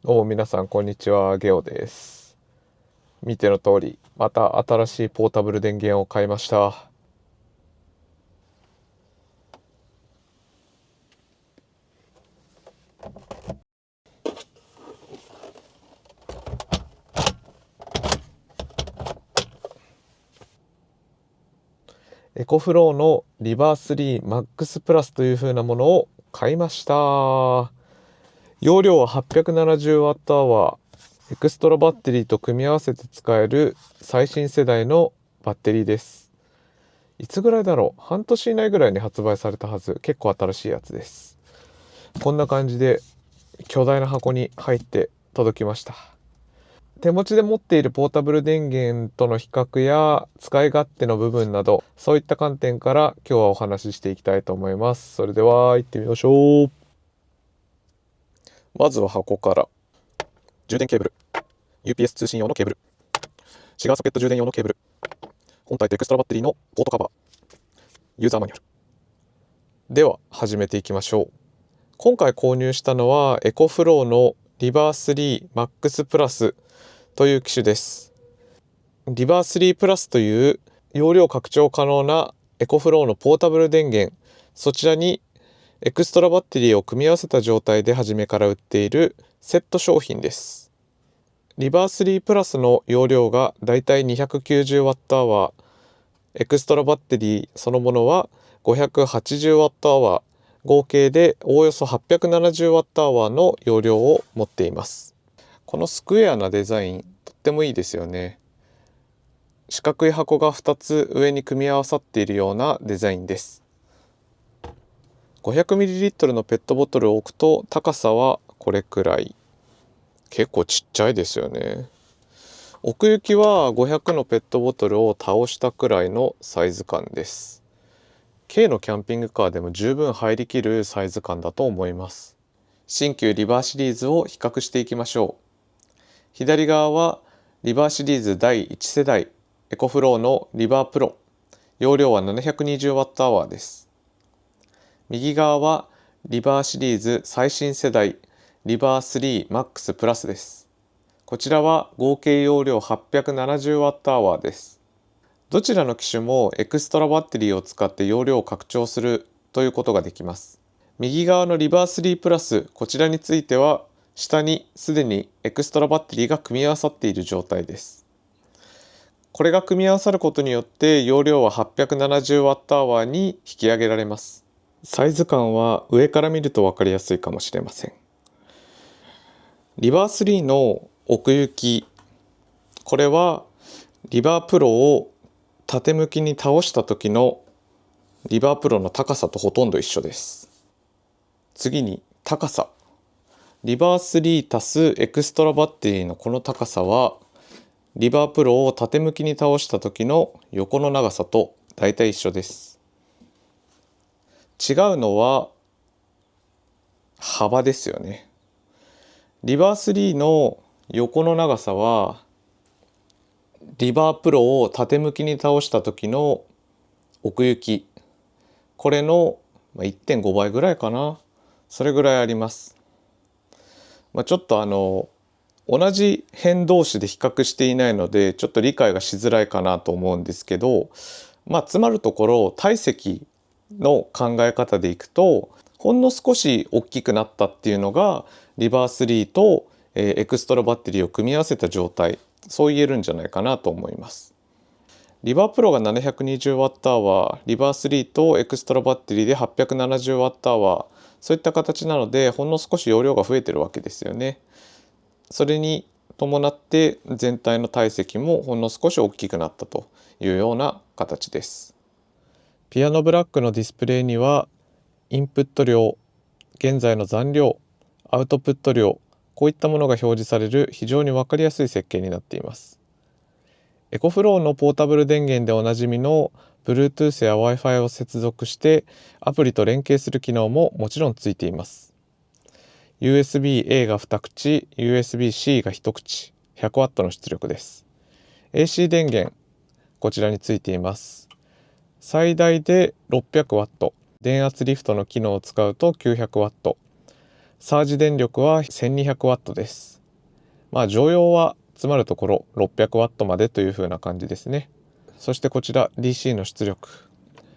どうも皆さんこんにちは、ゲオです。見ての通り、また新しいポータブル電源を買いました。エコフローのリバー3マックスプラスという風なものを買いました。容量は 870Wh、エクストラバッテリーと組み合わせて使える最新世代のバッテリーです。いつぐらいだろう、半年以内ぐらいに発売されたはず。結構新しいやつです。こんな感じで巨大な箱に入って届きました。手持ちで持っているポータブル電源との比較や使い勝手の部分など、そういった観点から今日はお話ししていきたいと思います。それでは行ってみましょう。まずは箱から。充電ケーブル、 UPS 通信用のケーブル、シガーソケット充電用のケーブル、本体とエクストラバッテリーのポートカバー、ユーザーマニュアル。では始めていきましょう。今回購入したのはエコフローのリバー3マックスプラスという機種です。リバー3プラスという容量拡張可能なエコフローのポータブル電源、そちらにエクストラバッテリーを組み合わせた状態で初めから売っているセット商品です。リバー3プラスの容量がだいたい 290Wh、エクストラバッテリーそのものは 580Wh、合計でおおよそ 870Wh の容量を持っています。このスクエアなデザイン、とってもいいですよね。四角い箱が2つ上に組み合わさっているようなデザインです。500ml のペットボトルを置くと高さはこれくらい。結構ちっちゃいですよね。奥行きは500のペットボトルを倒したくらいのサイズ感です。軽のキャンピングカーでも十分入りきるサイズ感だと思います。新旧リバーシリーズを比較していきましょう。左側はリバーシリーズ第1世代エコフローのリバープロ、容量は 720Wh です。右側はリバーシリーズ最新世代リバー3マックスプラスです。こちらは合計容量 870Wh です。どちらの機種もエクストラバッテリーを使って容量を拡張するということができます。右側のリバー3プラス、こちらについては下にすでにエクストラバッテリーが組み合わさっている状態です。これが組み合わさることによって容量は 870Wh に引き上げられます。サイズ感は上から見ると分かりやすいかもしれません。リバー3の奥行き、これはリバープロを縦向きに倒した時のリバープロの高さとほとんど一緒です。次に高さ。リバー3足すエクストラバッテリーのこの高さはリバープロを縦向きに倒した時の横の長さとだいたい一緒です。違うのは幅ですよね。リバー3の横の長さはリバープロを縦向きに倒した時の奥行き、これの 1.5 倍ぐらいかな。それぐらいあります。ちょっと同じ辺同士で比較していないのでちょっと理解がしづらいかなと思うんですけど、つまるところ体積の考え方でいくとほんの少し大きくなったっていうのがリバー3とエクストラバッテリーを組み合わせた状態、そう言えるんじゃないかなと思います。リバープロが 720Wh、リバー3とエクストラバッテリーで 870Wh、そういった形なのでほんの少し容量が増えてるわけですよね。それに伴って全体の体積もほんの少し大きくなったというような形です。ピアノブラックのディスプレイにはインプット量、現在の残量、アウトプット量、こういったものが表示される非常に分かりやすい設計になっています。エコフローのポータブル電源でおなじみの Bluetooth や Wi-Fi を接続してアプリと連携する機能ももちろんついています。USB-A が2口、USB-C が1口、100W の出力です。AC 電源、こちらについています。最大で 600W、電圧リフトの機能を使うと 900W、サージ電力は 1200W です。常用は詰まるところ 600W までという風な感じですね。そしてこちら DC の出力、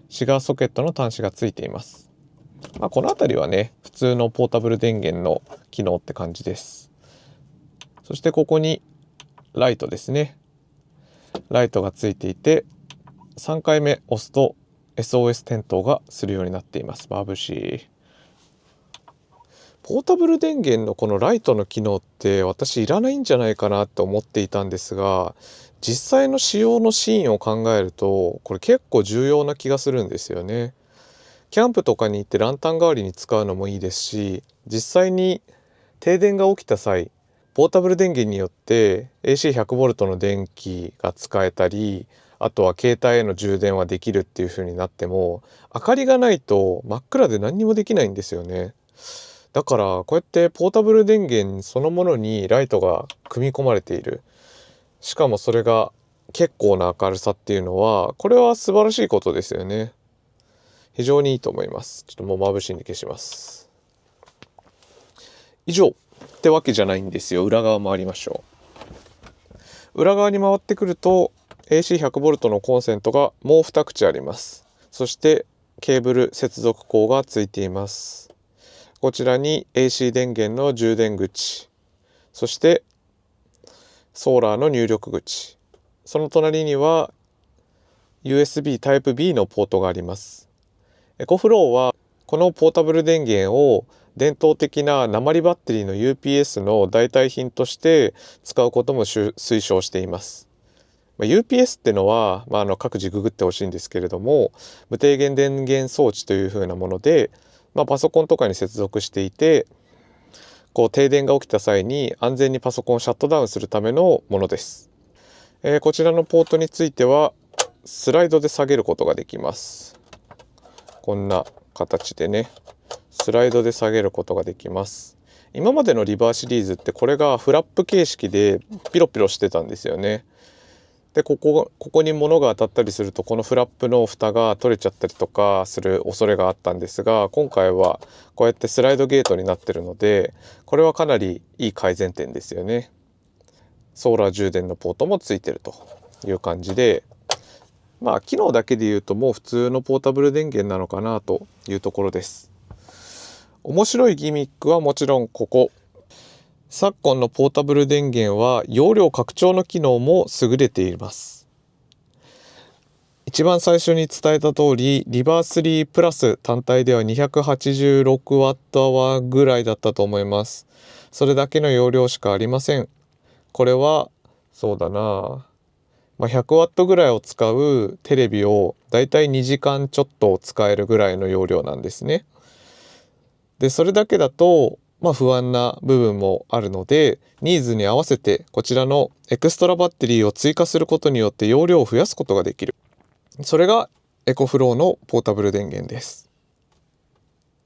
シガーソケットの端子がついています。この辺りはね、普通のポータブル電源の機能って感じです。そしてここにライトですね。ライトがついていて、3回目押すと SOS 点灯がするようになっています。眩しい。ポータブル電源のこのライトの機能って私いらないんじゃないかなと思っていたんですが、実際の使用のシーンを考えるとこれ結構重要な気がするんですよね。キャンプとかに行ってランタン代わりに使うのもいいですし、実際に停電が起きた際、ポータブル電源によって AC100V の電気が使えたり、あとは携帯への充電はできるっていう風になっても、明かりがないと真っ暗で何にもできないんですよね。だからこうやってポータブル電源そのものにライトが組み込まれている。しかもそれが結構な明るさっていうのは、これは素晴らしいことですよね。非常にいいと思います。ちょっともう眩しいんで消します。以上ってわけじゃないんですよ。裏側回りましょう。裏側に回ってくると AC100V のコンセントがもう2口あります。そしてケーブル接続口がついています。こちらに AC 電源の充電口、そしてソーラーの入力口、その隣には USB Type-B のポートがあります。エコフローはこのポータブル電源を伝統的な鉛バッテリーの UPS の代替品として使うことも推奨しています。UPS ってのは、各自ググってほしいんですけれども、無低減電源装置という風なもので、パソコンとかに接続していて、停電が起きた際に安全にパソコンをシャットダウンするためのものです。こちらのポートについてはスライドで下げることができます。こんな形でね、スライドで下げることができます。今までのリバーシリーズってこれがフラップ形式でピロピロしてたんですよね。でここに物が当たったりすると、このフラップの蓋が取れちゃったりとかする恐れがあったんですが、今回はこうやってスライドゲートになってるので、これはかなりいい改善点ですよね。ソーラー充電のポートもついてるという感じで、機能だけで言うともう普通のポータブル電源なのかなというところです。面白いギミックはもちろんここ。昨今のポータブル電源は容量拡張の機能も優れています。一番最初に伝えた通り、リバース3プラス単体では 286Wh ぐらいだったと思います。それだけの容量しかありません。これはそうだな、100W ぐらいを使うテレビをだいたい2時間ちょっと使えるぐらいの容量なんですね。でそれだけだと不安な部分もあるので、ニーズに合わせてこちらのエクストラバッテリーを追加することによって容量を増やすことができる。それがエコフローのポータブル電源です。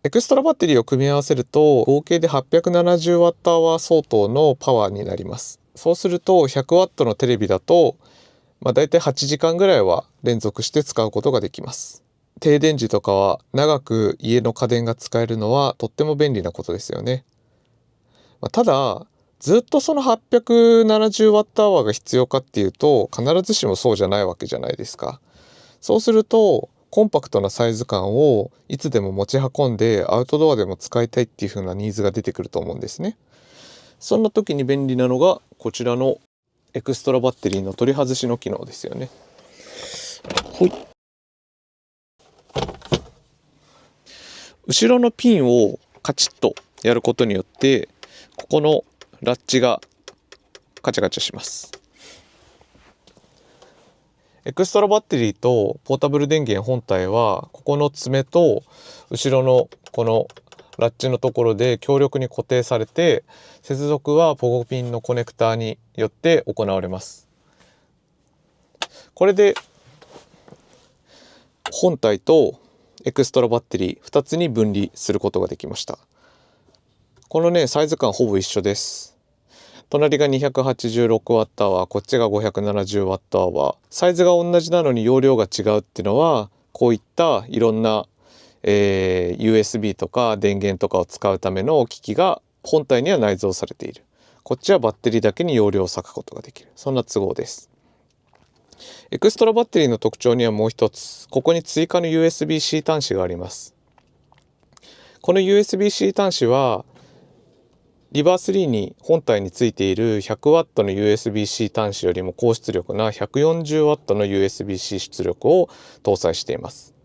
エクストラバッテリーを組み合わせると合計で 870Wh 相当のパワーになります。そうすると 100W のテレビだとだいたい8時間ぐらいは連続して使うことができます。停電時とかは長く家の家電が使えるのはとっても便利なことですよね。ただずっとその 870Wh が必要かっていうと必ずしもそうじゃないわけじゃないですか。そうするとコンパクトなサイズ感をいつでも持ち運んでアウトドアでも使いたいっていう風なニーズが出てくると思うんですね。そんな時に便利なのがこちらのエクストラバッテリーの取り外しの機能ですよね。ほい。後ろのピンをカチッとやることによってここのラッチがカチャカチャします。エクストラバッテリーとポータブル電源本体はここの爪と後ろのこのラッチのところで強力に固定されて、接続はポコピンのコネクターによって行われます。これで本体とエクストラバッテリー2つに分離することができました。このねサイズ感ほぼ一緒です。隣が 286Wh、こっちが 570Wh。サイズが同じなのに容量が違うっていうのは、こういったいろんな USB とか電源とかを使うための機器が本体には内蔵されている。こっちはバッテリーだけに容量を割くことができる。そんな都合です。エクストラバッテリーの特徴にはもう一つ、ここに追加の USB-C 端子があります。この USB-C 端子はリバースリーに本体についている 100W の USB-C 端子よりも高出力な 140W の USB-C 出力を搭載しています。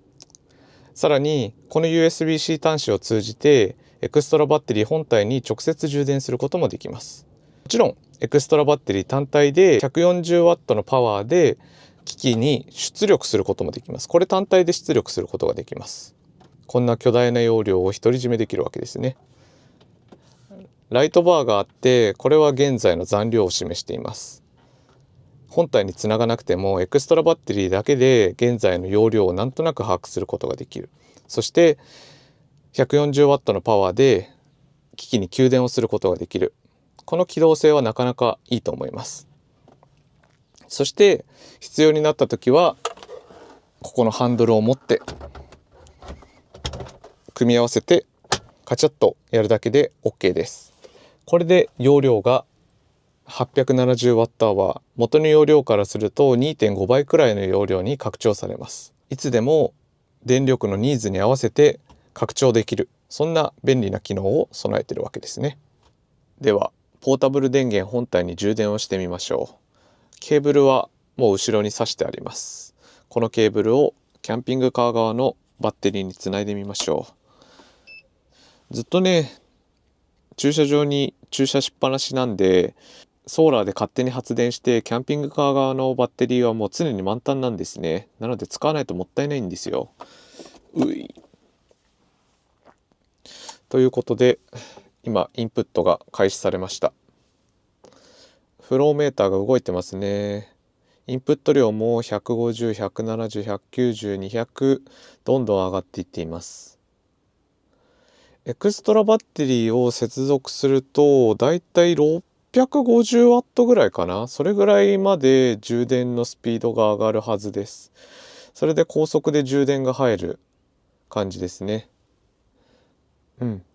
さらにこの USB-C 端子を通じてエクストラバッテリー本体に直接充電することもできます。もちろんエクストラバッテリー単体で 140W のパワーで機器に出力することもできます。これ単体で出力することができます。こんな巨大な容量を独り占めできるわけですね。ライトバーがあって、これは現在の残量を示しています。本体につながなくてもエクストラバッテリーだけで現在の容量をなんとなく把握することができる。そして 140W のパワーで機器に給電をすることができる。この機動性はなかなかいいと思います。そして必要になった時はここのハンドルを持って組み合わせてカチャッとやるだけで OK です。これで容量が 870Wh、元の容量からすると 2.5 倍くらいの容量に拡張されます。いつでも電力のニーズに合わせて拡張できる、そんな便利な機能を備えているわけですね。ではポータブル電源本体に充電をしてみましょう。ケーブルはもう後ろに挿してあります。このケーブルをキャンピングカー側のバッテリーにつないでみましょう。ずっとね、駐車場に駐車しっぱなしなんで、ソーラーで勝手に発電してキャンピングカー側のバッテリーはもう常に満タンなんですね。なので使わないともったいないんですよ。ということで今インプットが開始されました。フローメーターが動いてますね。インプット量も150、170、190、200どんどん上がっていっています。エクストラバッテリーを接続するとだいたい 650W ぐらいかな。それぐらいまで充電のスピードが上がるはずです。それで高速で充電が入る感じですね。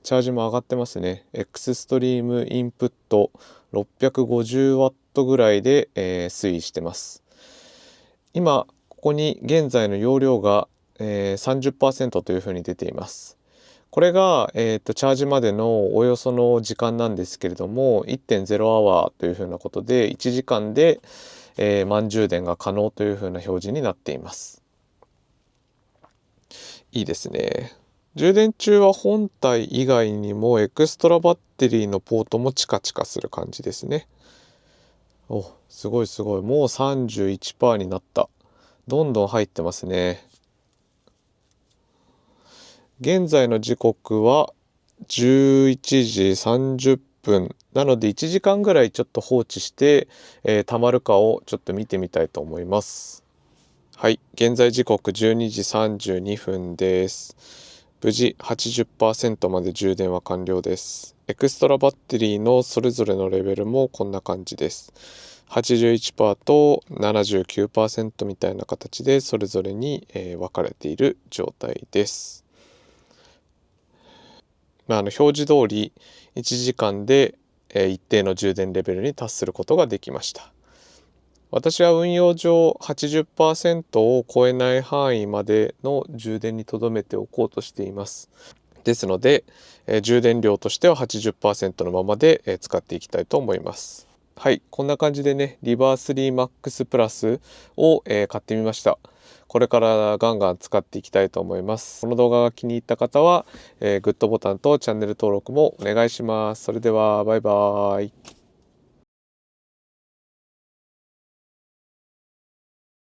チャージも上がってますね。X ストリームインプット 650W ぐらいで、推移してます。今ここに現在の容量が、30% というふうに出ています。これが、チャージまでのおよその時間なんですけれども 1.0 アワーというふうなことで1時間で、満充電が可能というふうな表示になっています。いいですね。充電中は本体以外にもエクストラバッテリーのポートもチカチカする感じですね。すごいすごい。もう 31% になった。どんどん入ってますね。現在の時刻は11時30分なので1時間ぐらいちょっと放置して、溜まるかをちょっと見てみたいと思います。はい、現在時刻12時32分です。無事 80% まで充電は完了です。エクストラバッテリーのそれぞれのレベルもこんな感じです。81% と 79% みたいな形でそれぞれに、分かれている状態です。表示通り1時間で、一定の充電レベルに達することができました。私は運用上 80% を超えない範囲までの充電に留めておこうとしています。ですので、充電量としては 80% のままで、使っていきたいと思います。はい、こんな感じでね、リバースリーマックスプラスを、買ってみました。これからガンガン使っていきたいと思います。この動画が気に入った方は、グッドボタンとチャンネル登録もお願いします。それではバイバーイ。